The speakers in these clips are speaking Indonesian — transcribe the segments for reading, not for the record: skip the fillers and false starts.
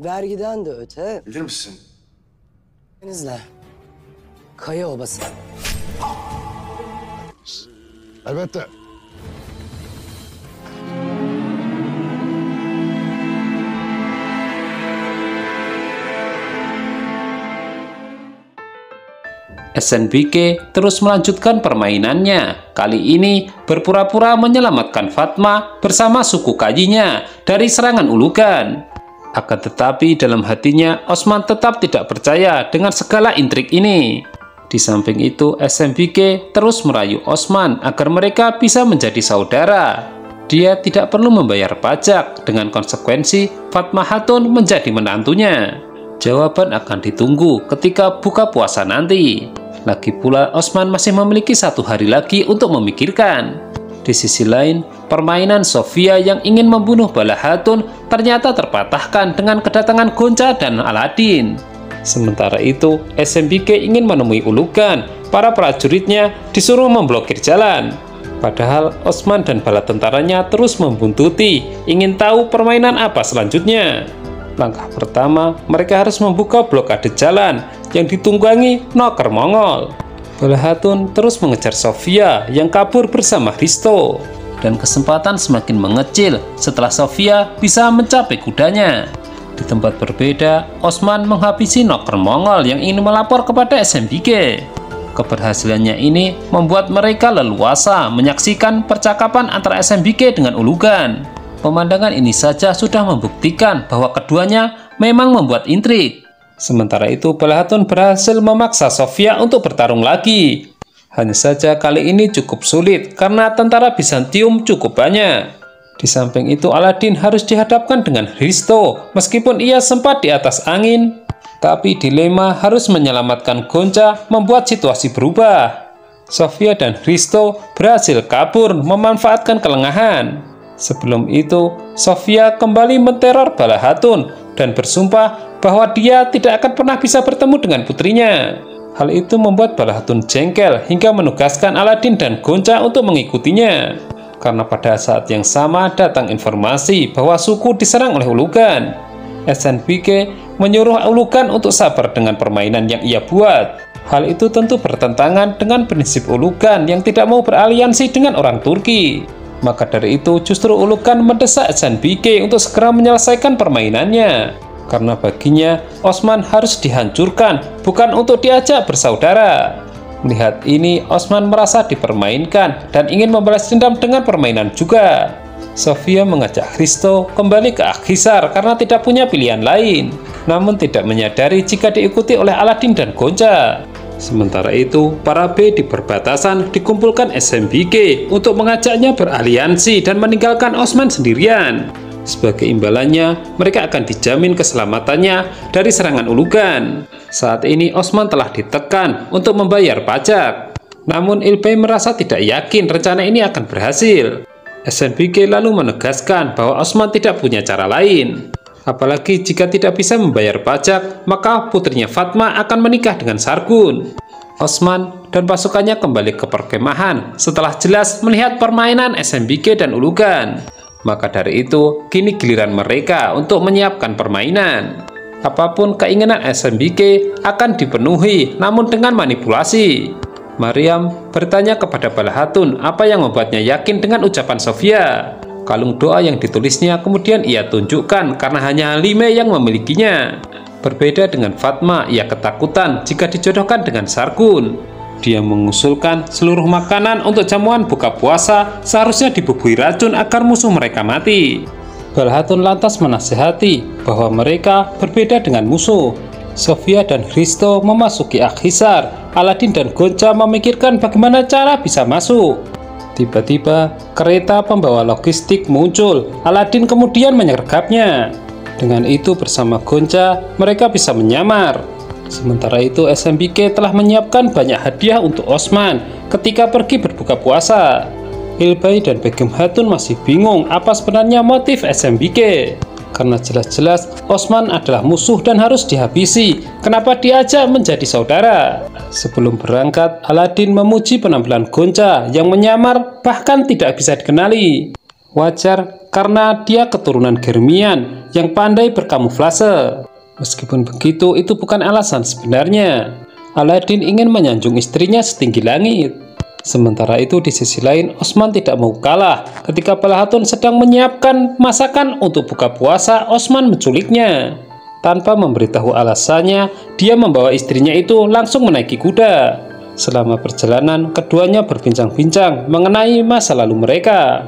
Vergiden de öte Bilir misin? denizle Kaya Obası. Elbette. SNBK terus melanjutkan permainannya. Kali ini berpura-pura menyelamatkan Fatma bersama suku Kayinya dari serangan ulugan. Akan tetapi dalam hatinya Osman tetap tidak percaya dengan segala intrik ini. Di samping itu SNBK terus merayu Osman agar mereka bisa menjadi saudara. Dia tidak perlu membayar pajak dengan konsekuensi Fatma Hatun menjadi menantunya. Jawaban akan ditunggu ketika buka puasa nanti. Lagi pula Osman masih memiliki 1 hari lagi untuk memikirkan. Di sisi lain, permainan Sofia yang ingin membunuh Bala Hatun ternyata terpatahkan dengan kedatangan Gonca dan Aladin. Sementara itu, SNBK ingin menemui ulugan. Para prajuritnya disuruh memblokir jalan. Padahal Osman dan bala tentaranya terus membuntuti, ingin tahu permainan apa selanjutnya. Langkah pertama, mereka harus membuka blokade jalan yang ditunggangi Noker Mongol. Bala Hatun terus mengejar Sofia yang kabur bersama Hristo. Dan kesempatan semakin mengecil setelah Sofia bisa mencapai kudanya. Di tempat berbeda, Osman menghabisi Noker Mongol yang ingin melapor kepada SNBK. Keberhasilannya ini membuat mereka leluasa menyaksikan percakapan antara SNBK dengan ulugan. Pemandangan ini saja sudah membuktikan bahwa keduanya memang membuat intrik. Sementara itu, Bala Hatun berhasil memaksa Sofia untuk bertarung lagi. Hanya saja kali ini cukup sulit karena tentara Bizantium cukup banyak. Di samping itu, Aladin harus dihadapkan dengan Hristo meskipun ia sempat di atas angin. Tapi dilema harus menyelamatkan Gonca membuat situasi berubah. Sofia dan Hristo berhasil kabur memanfaatkan kelengahan. Sebelum itu, Sofia kembali menteror Bala Hatun dan bersumpah bahwa dia tidak akan pernah bisa bertemu dengan putrinya. Hal itu membuat Bala Hatun jengkel hingga menugaskan Aladin dan Gonca untuk mengikutinya. Karena pada saat yang sama datang informasi bahwa suku diserang oleh ulugan. SNBK menyuruh ulugan untuk sabar dengan permainan yang ia buat. Hal itu tentu bertentangan dengan prinsip ulugan yang tidak mau beraliansi dengan orang Turki. Maka dari itu justru ulugan mendesak SNBK untuk segera menyelesaikan permainannya. Karena baginya Osman harus dihancurkan, bukan untuk diajak bersaudara. Melihat ini, Osman merasa dipermainkan dan ingin membalas dendam dengan permainan juga. Sofia mengajak Hristo kembali ke Akhisar karena tidak punya pilihan lain, namun tidak menyadari jika diikuti oleh Aladin dan Gonca. Sementara itu, para B di perbatasan dikumpulkan SNBK untuk mengajaknya beraliansi dan meninggalkan Osman sendirian. Sebagai imbalannya, mereka akan dijamin keselamatannya dari serangan ulugan. Saat ini Osman telah ditekan untuk membayar pajak. Namun Ilbay merasa tidak yakin rencana ini akan berhasil. SNBK lalu menegaskan bahwa Osman tidak punya cara lain. Apalagi jika tidak bisa membayar pajak, maka putrinya Fatma akan menikah dengan Sargun. Osman dan pasukannya kembali ke perkemahan setelah jelas melihat permainan SNBK dan ulugan. Maka dari itu, kini giliran mereka untuk menyiapkan permainan. Apapun keinginan SNBK akan dipenuhi, namun dengan manipulasi. Maryam bertanya kepada Bala Hatun apa yang membuatnya yakin dengan ucapan Sofia. Kalung doa yang ditulisnya kemudian ia tunjukkan karena hanya Halime yang memilikinya. Berbeda dengan Fatma, ia ketakutan jika dijodohkan dengan Sargun. Dia mengusulkan seluruh makanan untuk jamuan buka puasa seharusnya dibubuhi racun agar musuh mereka mati. Bala Hatun lantas menasihati bahwa mereka berbeda dengan musuh. Sofia dan Hristo memasuki Akhisar. Aladin dan Gonca memikirkan bagaimana cara bisa masuk. Tiba-tiba, kereta pembawa logistik muncul. Aladin kemudian menyergapnya. Dengan itu bersama Gonca, mereka bisa menyamar. Sementara itu, SNBK telah menyiapkan banyak hadiah untuk Osman ketika pergi berbuka puasa. Ilbay dan Begum Hatun masih bingung apa sebenarnya motif SNBK. Karena jelas-jelas Osman adalah musuh dan harus dihabisi. Kenapa diajak menjadi saudara? Sebelum berangkat, Aladin memuji penampilan Gonca yang menyamar bahkan tidak bisa dikenali. Wajar karena dia keturunan Germian yang pandai berkamuflase. Meskipun begitu, itu bukan alasan sebenarnya. Aladin ingin menyanjung istrinya setinggi langit. Sementara itu di sisi lain, Osman tidak mau kalah. Ketika Balahatun sedang menyiapkan masakan untuk buka puasa, Osman menculiknya. Tanpa memberitahu alasannya, dia membawa istrinya itu langsung menaiki kuda. Selama perjalanan, keduanya berbincang-bincang mengenai masa lalu mereka.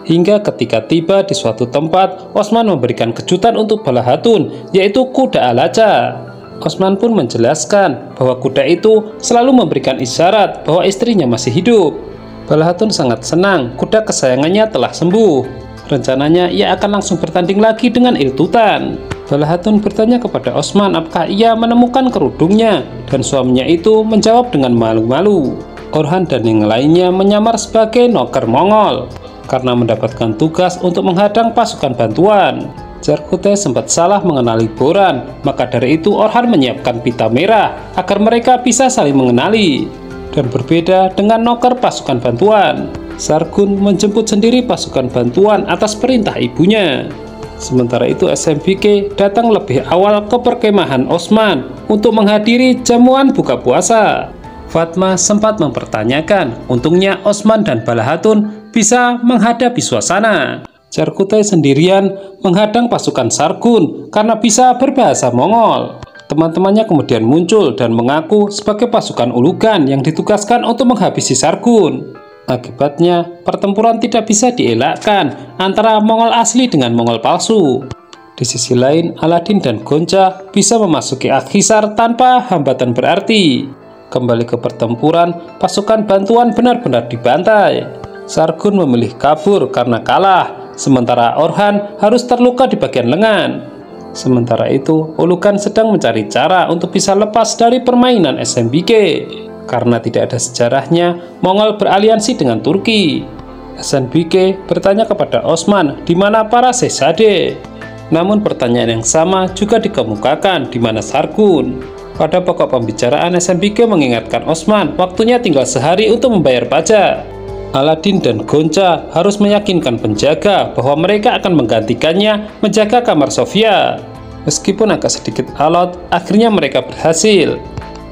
Hingga ketika tiba di suatu tempat, Osman memberikan kejutan untuk Balahatun, yaitu kuda Alaca. Osman pun menjelaskan bahwa kuda itu selalu memberikan isyarat bahwa istrinya masih hidup. Balahatun sangat senang kuda kesayangannya telah sembuh. Rencananya ia akan langsung bertanding lagi dengan Iltutan. Balahatun bertanya kepada Osman apakah ia menemukan kerudungnya, dan suaminya itu menjawab dengan malu-malu. Orhan dan yang lainnya menyamar sebagai noker Mongol karena mendapatkan tugas untuk menghadang pasukan bantuan. Zarkute sempat salah mengenali Boran, maka dari itu Orhan menyiapkan pita merah agar mereka bisa saling mengenali. Dan berbeda dengan noker pasukan bantuan, Sargun menjemput sendiri pasukan bantuan atas perintah ibunya. Sementara itu SMBK datang lebih awal ke perkemahan Osman untuk menghadiri jamuan buka puasa. Fatma sempat mempertanyakan, untungnya Osman dan Balahatun bisa menghadapi suasana. Zarkute sendirian menghadang pasukan Sargun karena bisa berbahasa Mongol. Teman-temannya kemudian muncul dan mengaku sebagai pasukan Ulugan yang ditugaskan untuk menghabisi Sargun. Akibatnya, pertempuran tidak bisa dielakkan antara Mongol asli dengan Mongol palsu. Di sisi lain, Aladin dan Gonca bisa memasuki Akhisar tanpa hambatan berarti. Kembali ke pertempuran, pasukan bantuan benar-benar dibantai. Sargun memilih kabur karena kalah, sementara Orhan harus terluka di bagian lengan. Sementara itu, Ulugan sedang mencari cara untuk bisa lepas dari permainan SMBK. Karena tidak ada sejarahnya, Mongol beraliansi dengan Turki. SMBK bertanya kepada Osman di mana para Sehzade. Namun pertanyaan yang sama juga dikemukakan di mana Sargun. Pada pokok pembicaraan, SMBK mengingatkan Osman waktunya tinggal sehari untuk membayar pajak. Aladin dan Gonca harus meyakinkan penjaga bahwa mereka akan menggantikannya menjaga kamar Sofia. Meskipun agak sedikit alot, akhirnya mereka berhasil.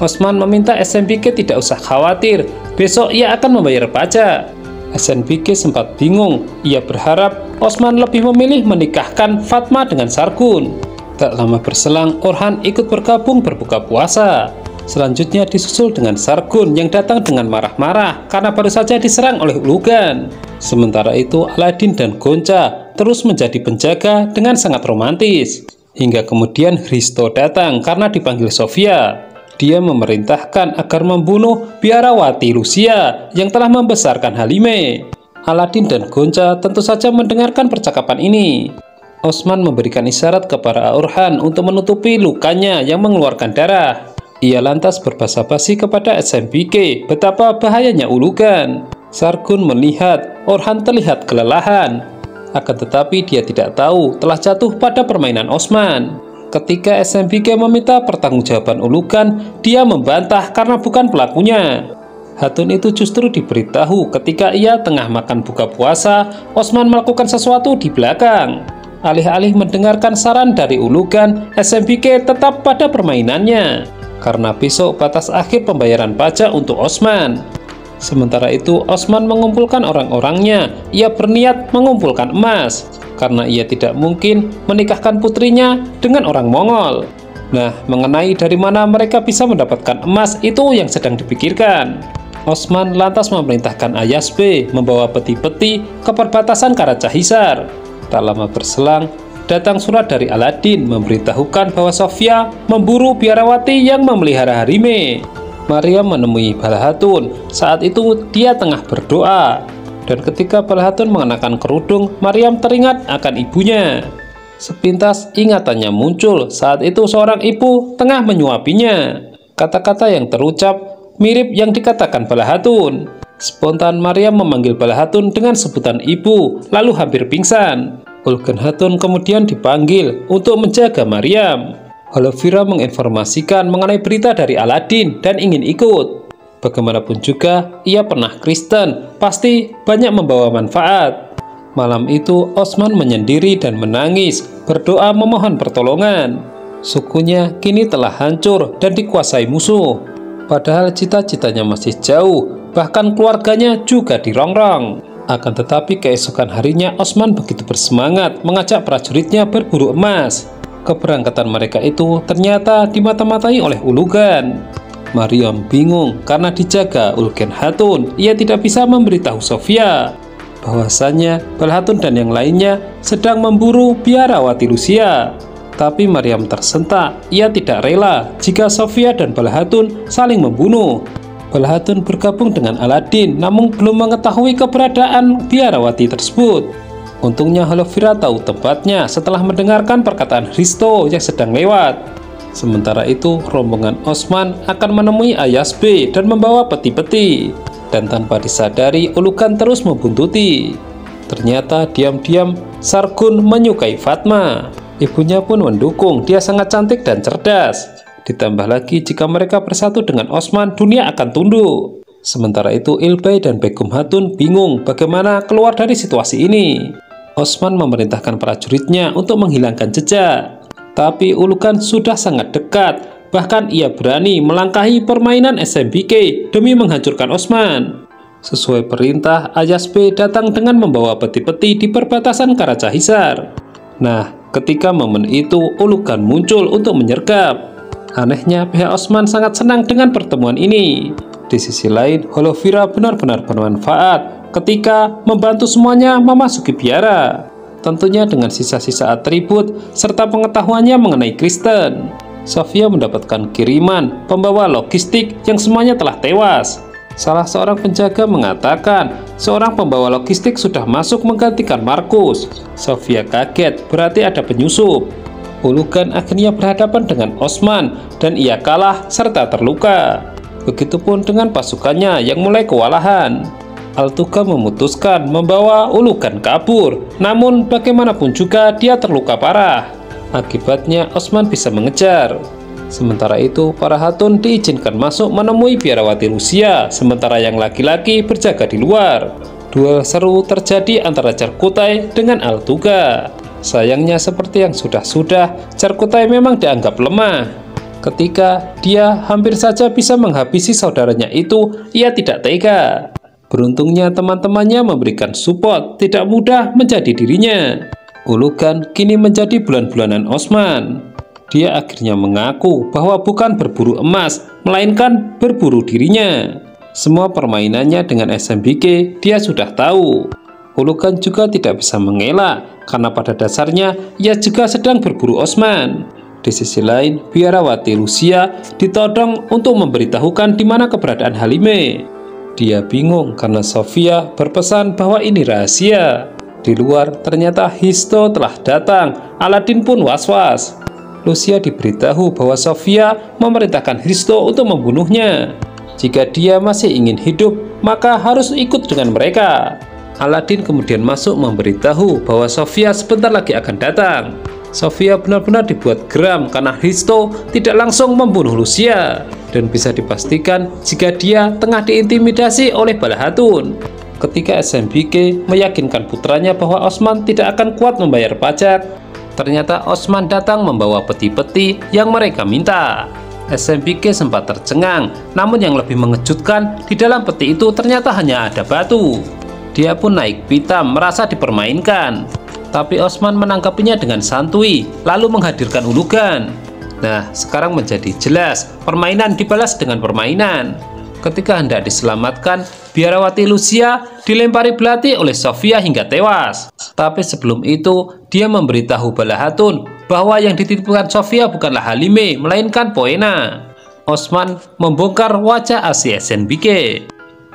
Osman meminta SMBK tidak usah khawatir, besok ia akan membayar pajak. SMBK sempat bingung, ia berharap Osman lebih memilih menikahkan Fatma dengan Sargun. Tak lama berselang, Orhan ikut bergabung berbuka puasa. Selanjutnya disusul dengan Sargun yang datang dengan marah-marah karena baru saja diserang oleh Ulugan. Sementara itu Aladin dan Gonca terus menjadi penjaga dengan sangat romantis. Hingga kemudian Hristo datang karena dipanggil Sofia. Dia memerintahkan agar membunuh biarawati Rusia yang telah membesarkan Halime. Aladin dan Gonca tentu saja mendengarkan percakapan ini. Osman memberikan isyarat kepada Orhan untuk menutupi lukanya yang mengeluarkan darah. Ia lantas berbasa-basi kepada SMBK betapa bahayanya Ulugan. Sargun melihat Orhan terlihat kelelahan, akan tetapi dia tidak tahu telah jatuh pada permainan Osman. Ketika SMBK meminta pertanggungjawaban Ulugan, dia membantah karena bukan pelakunya. Hatun itu justru diberitahu ketika ia tengah makan buka puasa, Osman melakukan sesuatu di belakang. Alih-alih mendengarkan saran dari Ulugan, SMBK tetap pada permainannya. Karena besok batas akhir pembayaran pajak untuk Osman. Sementara itu, Osman mengumpulkan orang-orangnya. Ia berniat mengumpulkan emas, karena ia tidak mungkin menikahkan putrinya dengan orang Mongol. Nah, mengenai dari mana mereka bisa mendapatkan emas, itu yang sedang dipikirkan. Osman lantas memerintahkan Ayasbe membawa peti-peti ke perbatasan Karacahisar. Tak lama berselang, datang surat dari Aladin memberitahukan bahwa Sofia memburu biarawati yang memelihara Harime. Maryam menemui Balahatun. Saat itu dia tengah berdoa. Dan ketika Balahatun mengenakan kerudung, Maryam teringat akan ibunya. Sepintas ingatannya muncul. Saat itu seorang ibu tengah menyuapinya. Kata-kata yang terucap mirip yang dikatakan Balahatun. Spontan Maryam memanggil Balahatun dengan sebutan ibu, lalu hampir pingsan. Ulugan Hatun kemudian dipanggil untuk menjaga Maryam. Holovira menginformasikan mengenai berita dari Aladin dan ingin ikut. Bagaimanapun juga, ia pernah Kristen, pasti banyak membawa manfaat. Malam itu Osman menyendiri dan menangis, berdoa memohon pertolongan. Sukunya kini telah hancur dan dikuasai musuh. Padahal cita-citanya masih jauh, bahkan keluarganya juga dirongrong. Akan tetapi keesokan harinya Osman begitu bersemangat mengajak prajuritnya berburu emas. Keberangkatan mereka itu ternyata dimata-matai oleh Ulugan. Maryam bingung karena dijaga Ulugen Hatun. Ia tidak bisa memberitahu Sofia bahwasanya Balhatun dan yang lainnya sedang memburu biarawati Lucia. Tapi Maryam tersentak. Ia tidak rela jika Sofia dan Balhatun saling membunuh. Balhatun bergabung dengan Aladin, namun belum mengetahui keberadaan biarawati tersebut. Untungnya Holovira tahu tempatnya setelah mendengarkan perkataan Hristo yang sedang lewat. Sementara itu, rombongan Osman akan menemui Ayasbe dan membawa peti-peti. Dan tanpa disadari, Ulugan terus membuntuti. Ternyata diam-diam Sargun menyukai Fatma. Ibunya pun mendukung, dia sangat cantik dan cerdas. Ditambah lagi jika mereka bersatu dengan Osman, dunia akan tunduk. Sementara itu Ilbay dan Begum Hatun bingung bagaimana keluar dari situasi ini. Osman memerintahkan prajuritnya untuk menghilangkan jejak. Tapi Ulugan sudah sangat dekat, bahkan ia berani melangkahi permainan SMBK demi menghancurkan Osman. Sesuai perintah, Ayasbe datang dengan membawa peti-peti di perbatasan Karacahisar. Nah, ketika momen itu Ulugan muncul untuk menyergap. Anehnya pihak Osman sangat senang dengan pertemuan ini. Di sisi lain, Holovira benar-benar bermanfaat ketika membantu semuanya memasuki biara. Tentunya dengan sisa-sisa atribut serta pengetahuannya mengenai Kristen. Sofia mendapatkan kiriman pembawa logistik yang semuanya telah tewas. Salah seorang penjaga mengatakan seorang pembawa logistik sudah masuk menggantikan Markus. Sofia kaget, berarti ada penyusup. Ulugan akhirnya berhadapan dengan Osman dan ia kalah serta terluka. Begitupun dengan pasukannya yang mulai kewalahan. Altuga memutuskan membawa Ulugan kabur, namun bagaimanapun juga dia terluka parah. Akibatnya Osman bisa mengejar. Sementara itu para Hatun diizinkan masuk menemui biarawati Lucia, sementara yang laki-laki berjaga di luar. Duel seru terjadi antara Charkutai dengan Altuga. Sayangnya seperti yang sudah-sudah, Charkutai memang dianggap lemah. Ketika dia hampir saja bisa menghabisi saudaranya itu, ia tidak tega. Beruntungnya teman-temannya memberikan support, tidak mudah menjadi dirinya. Ulugan kini menjadi bulan-bulanan Osman. Dia akhirnya mengaku bahwa bukan berburu emas, melainkan berburu dirinya. Semua permainannya dengan SMBK dia sudah tahu. Ulugan juga tidak bisa mengelak, karena pada dasarnya ia juga sedang berburu Osman. Di sisi lain, biarawati Lucia ditodong untuk memberitahukan di mana keberadaan Halime. Dia bingung karena Sofia berpesan bahwa ini rahasia. Di luar, ternyata Hristo telah datang. Aladin pun was-was. Lucia diberitahu bahwa Sofia memerintahkan Hristo untuk membunuhnya. Jika dia masih ingin hidup, maka harus ikut dengan mereka. Aladin kemudian masuk memberitahu bahwa Sofia sebentar lagi akan datang. Sofia benar-benar dibuat geram karena Hristo tidak langsung membunuh Lucia. Dan bisa dipastikan jika dia tengah diintimidasi oleh Balhatun. Ketika SMBK meyakinkan putranya bahwa Osman tidak akan kuat membayar pajak, ternyata Osman datang membawa peti-peti yang mereka minta. SMBK sempat tercengang, namun yang lebih mengejutkan, di dalam peti itu ternyata hanya ada batu. Dia pun naik pitam merasa dipermainkan. Tapi Osman menanggapinya dengan santuy, lalu menghadirkan Ulugan. Nah, sekarang menjadi jelas, permainan dibalas dengan permainan. Ketika hendak diselamatkan, biarawati Lucia dilempari belati oleh Sofia hingga tewas. Tapi sebelum itu, dia memberitahu Balhatun bahwa yang dititipkan Sofia bukanlah Halime, melainkan Poena. Osman membongkar wajah asli SNBK.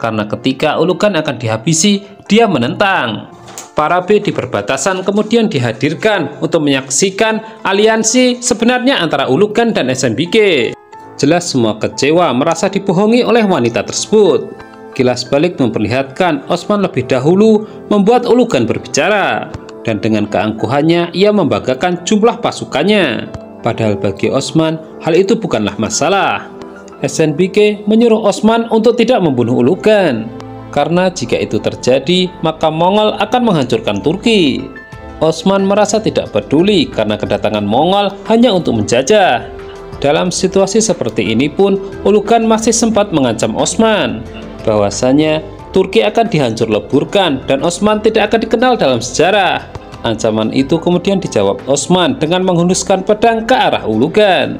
Karena ketika Ulugan akan dihabisi, dia menentang. Para B di perbatasan kemudian dihadirkan untuk menyaksikan aliansi sebenarnya antara Ulugan dan SMBK. Jelas semua kecewa merasa dibohongi oleh wanita tersebut. Kilas balik memperlihatkan Osman lebih dahulu membuat Ulugan berbicara. Dan dengan keangkuhannya ia membanggakan jumlah pasukannya. Padahal bagi Osman hal itu bukanlah masalah. SNBK menyuruh Osman untuk tidak membunuh Ulugan. karena jika itu terjadi, maka Mongol akan menghancurkan Turki. Osman merasa tidak peduli karena kedatangan Mongol hanya untuk menjajah. Dalam situasi seperti ini pun, Ulugan masih sempat mengancam Osman bahwasanya Turki akan dihancur leburkan dan Osman tidak akan dikenal dalam sejarah. Ancaman itu kemudian dijawab Osman dengan menghunuskan pedang ke arah Ulugan.